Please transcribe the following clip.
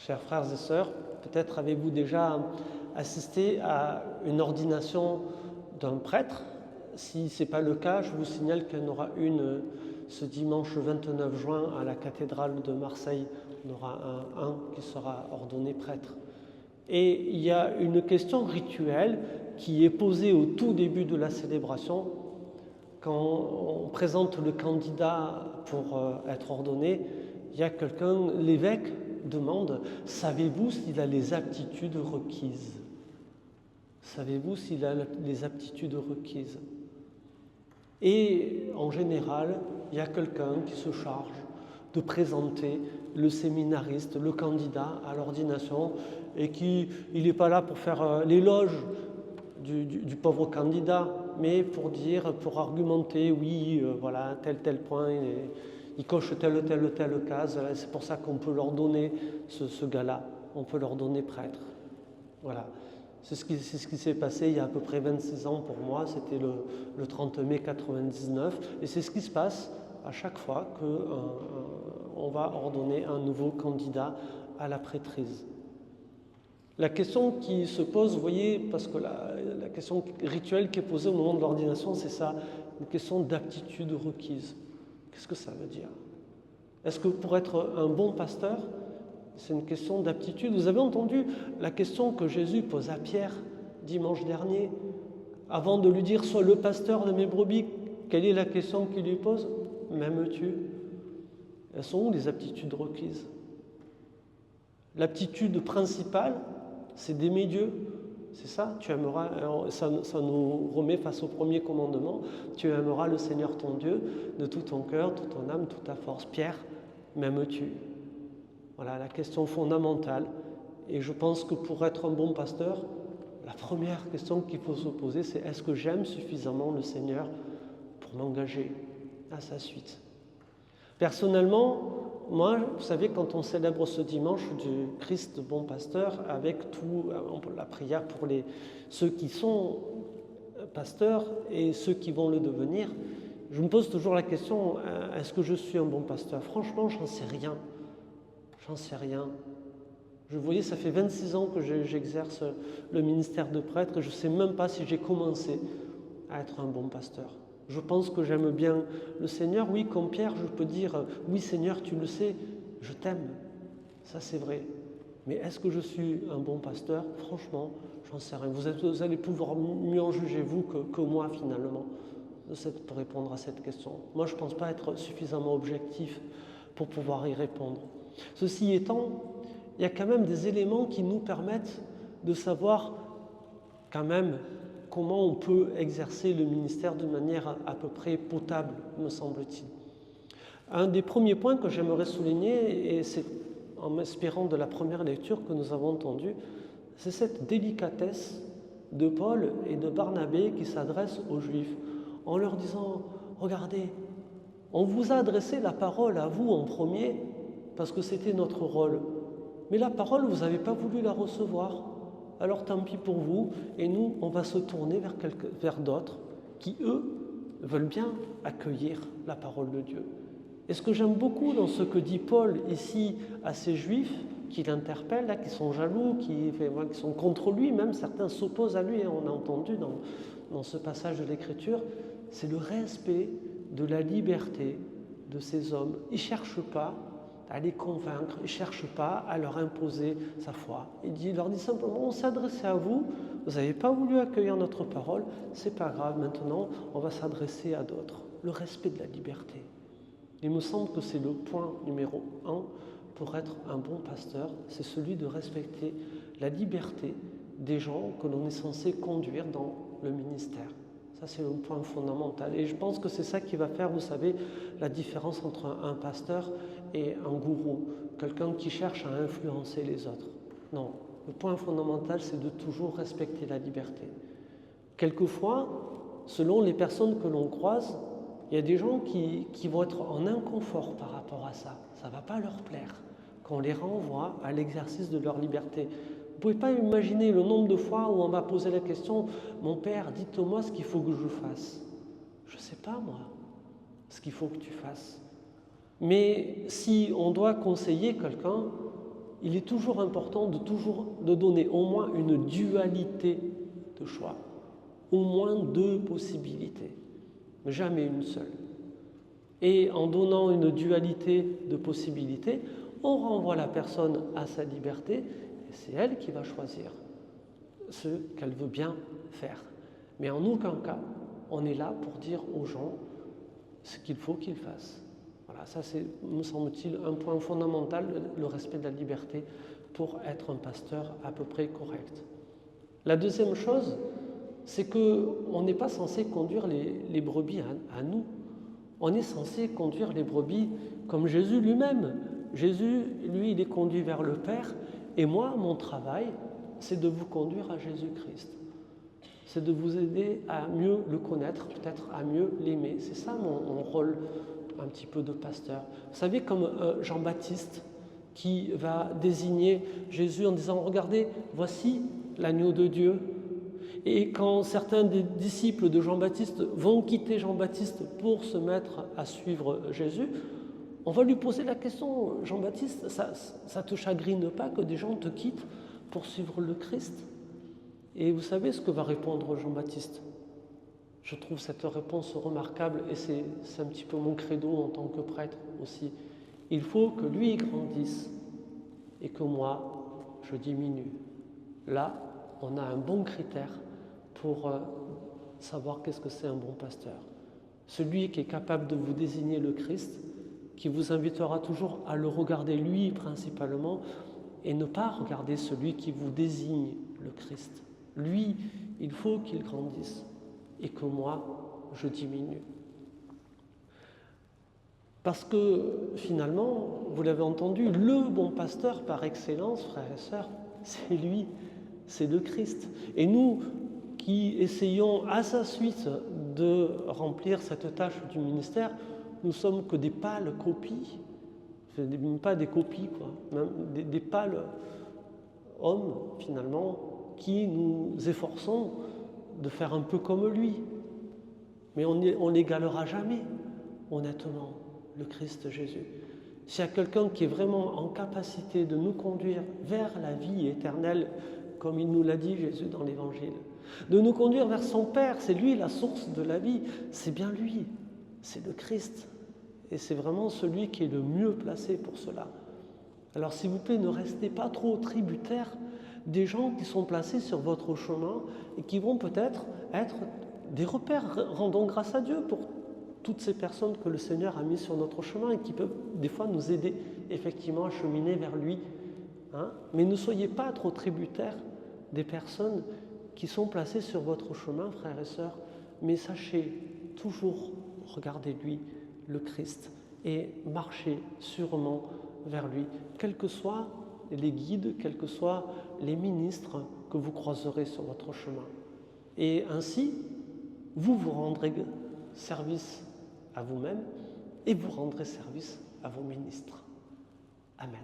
Chers frères et sœurs, peut-être avez-vous déjà assisté à une ordination d'un prêtre. Si ce n'est pas le cas, je vous signale qu'il y en aura une ce dimanche 29 juin à la cathédrale de Marseille. On aura un qui sera ordonné prêtre. Et il y a une question rituelle qui est posée au tout début de la célébration. Quand on présente le candidat pour être ordonné, il y a quelqu'un, l'évêque demande « Savez-vous s'il a les aptitudes requises ?» Savez-vous s'il a les aptitudes requises? Et en général, il y a quelqu'un qui se charge de présenter le séminariste, le candidat à l'ordination, et qui il n'est pas là pour faire l'éloge du pauvre candidat, mais pour argumenter, oui, voilà, tel point, il coche telle case, c'est pour ça qu'on peut leur donner ce gars-là, on peut leur donner prêtre. Voilà. C'est ce qui s'est passé il y a à peu près 26 ans pour moi, c'était le 30 mai 99, et c'est ce qui se passe à chaque fois qu'on va ordonner un nouveau candidat à la prêtrise. La question qui se pose, vous voyez, parce que la question rituelle qui est posée au moment de l'ordination, c'est ça, une question d'aptitude requise. Qu'est-ce que ça veut dire? Est-ce que pour être un bon pasteur, c'est une question d'aptitude? Vous avez entendu la question que Jésus pose à Pierre dimanche dernier, avant de lui dire « Sois le pasteur de mes brebis ». Quelle est la question qu'il lui pose? « M'aimes-tu » Elles sont où les aptitudes requises? L'aptitude principale, c'est d'aimer Dieu. C'est ça, tu aimeras, ça nous remet face au premier commandement, tu aimeras le Seigneur ton Dieu de tout ton cœur, toute ton âme, toute ta force. Pierre, m'aimes-tu? Voilà la question fondamentale. Et je pense que pour être un bon pasteur, la première question qu'il faut se poser, c'est est-ce que j'aime suffisamment le Seigneur pour m'engager à sa suite? Personnellement, moi, vous savez, quand on célèbre ce dimanche du Christ bon pasteur, avec tout la prière pour ceux qui sont pasteurs et ceux qui vont le devenir, je me pose toujours la question, est-ce que je suis un bon pasteur? Franchement, j'en sais rien. J'en sais rien. Vous voyez, ça fait 26 ans que j'exerce le ministère de prêtre et je ne sais même pas si j'ai commencé à être un bon pasteur. Je pense que j'aime bien le Seigneur. Oui, comme Pierre, je peux dire « Oui, Seigneur, tu le sais, je t'aime. » Ça, c'est vrai. Mais est-ce que je suis un bon pasteur? Franchement, j'en sais rien. Vous allez pouvoir mieux en juger, vous, que moi, finalement, pour répondre à cette question. Moi, je ne pense pas être suffisamment objectif pour pouvoir y répondre. Ceci étant, il y a quand même des éléments qui nous permettent de savoir quand même comment on peut exercer le ministère d'une manière à peu près potable, me semble-t-il. Un des premiers points que j'aimerais souligner, et c'est en m'inspirant de la première lecture que nous avons entendue, c'est cette délicatesse de Paul et de Barnabé qui s'adressent aux Juifs en leur disant « Regardez, on vous a adressé la parole à vous en premier parce que c'était notre rôle. Mais la parole, vous n'avez pas voulu la recevoir. Alors tant pis pour vous, et nous, on va se tourner vers d'autres qui, eux, veulent bien accueillir la parole de Dieu. » Et ce que j'aime beaucoup dans ce que dit Paul ici à ces Juifs qui l'interpellent, là, qui sont jaloux, qui sont contre lui, même certains s'opposent à lui, et on a entendu dans ce passage de l'Écriture, c'est le respect de la liberté de ces hommes. Ils ne cherchent pas à les convaincre, il ne cherche pas à leur imposer sa foi. Il leur dit simplement, on s'est adressé à vous, vous n'avez pas voulu accueillir notre parole, c'est pas grave, maintenant on va s'adresser à d'autres. Le respect de la liberté. Il me semble que c'est le point numéro 1 pour être un bon pasteur, c'est celui de respecter la liberté des gens que l'on est censé conduire dans le ministère. Ça, c'est le point fondamental. Et je pense que c'est ça qui va faire, vous savez, la différence entre un pasteur et un gourou, quelqu'un qui cherche à influencer les autres. Non, le point fondamental, c'est de toujours respecter la liberté. Quelquefois, selon les personnes que l'on croise, il y a des gens qui vont être en inconfort par rapport à ça. Ça ne va pas leur plaire qu'on les renvoie à l'exercice de leur liberté. Vous ne pouvez pas imaginer le nombre de fois où on m'a posé la question « Mon père, dites-moi ce qu'il faut que je fasse. » Je ne sais pas, moi, ce qu'il faut que tu fasses. Mais si on doit conseiller quelqu'un, il est toujours important de donner au moins une dualité de choix, au moins 2 possibilités, mais jamais une seule. Et en donnant une dualité de possibilités, on renvoie la personne à sa liberté et c'est elle qui va choisir ce qu'elle veut bien faire. Mais en aucun cas, on est là pour dire aux gens ce qu'il faut qu'ils fassent. Voilà, ça c'est, me semble-t-il, un point fondamental, le respect de la liberté pour être un pasteur à peu près correct. La deuxième chose, c'est qu'on n'est pas censé conduire les brebis à nous. On est censé conduire les brebis comme Jésus lui-même. Jésus, lui, il est conduit vers le Père, et moi, mon travail, c'est de vous conduire à Jésus-Christ. C'est de vous aider à mieux le connaître, peut-être à mieux l'aimer. C'est ça mon rôle un petit peu de pasteur. Vous savez, comme Jean-Baptiste qui va désigner Jésus en disant « Regardez, voici l'agneau de Dieu ». Et quand certains des disciples de Jean-Baptiste vont quitter Jean-Baptiste pour se mettre à suivre Jésus, on va lui poser la question « Jean-Baptiste, ça ne te chagrine pas que des gens te quittent pour suivre le Christ ?» Et vous savez ce que va répondre Jean-Baptiste? Je trouve cette réponse remarquable et c'est un petit peu mon credo en tant que prêtre aussi. Il faut que lui grandisse et que moi, je diminue. Là, on a un bon critère pour savoir qu'est-ce que c'est un bon pasteur. Celui qui est capable de vous désigner le Christ, qui vous invitera toujours à le regarder lui principalement et ne pas regarder celui qui vous désigne le Christ. Lui, il faut qu'il grandisse et que moi, je diminue. Parce que finalement, vous l'avez entendu, le bon pasteur par excellence, frères et sœurs, c'est lui, c'est le Christ. Et nous qui essayons à sa suite de remplir cette tâche du ministère, nous sommes que des pâles copies, pas des copies, quoi, même des pâles hommes finalement, qui nous efforçons de faire un peu comme lui. Mais on n'égalera jamais, honnêtement, le Christ Jésus. S'il y a quelqu'un qui est vraiment en capacité de nous conduire vers la vie éternelle, comme il nous l'a dit Jésus dans l'Évangile, de nous conduire vers son Père, c'est lui la source de la vie, c'est bien lui, c'est le Christ. Et c'est vraiment celui qui est le mieux placé pour cela. Alors s'il vous plaît, ne restez pas trop tributaires des gens qui sont placés sur votre chemin et qui vont peut-être être des repères. Rendons grâce à Dieu pour toutes ces personnes que le Seigneur a mis sur notre chemin et qui peuvent des fois nous aider effectivement à cheminer vers lui. Mais ne soyez pas trop tributaires des personnes qui sont placées sur votre chemin, frères et sœurs, mais sachez toujours regarder lui, le Christ, et marcher sûrement vers lui, quels que soient les guides, quels que soient les ministres que vous croiserez sur votre chemin. Et ainsi, vous vous rendrez service à vous-même et vous rendrez service à vos ministres. Amen.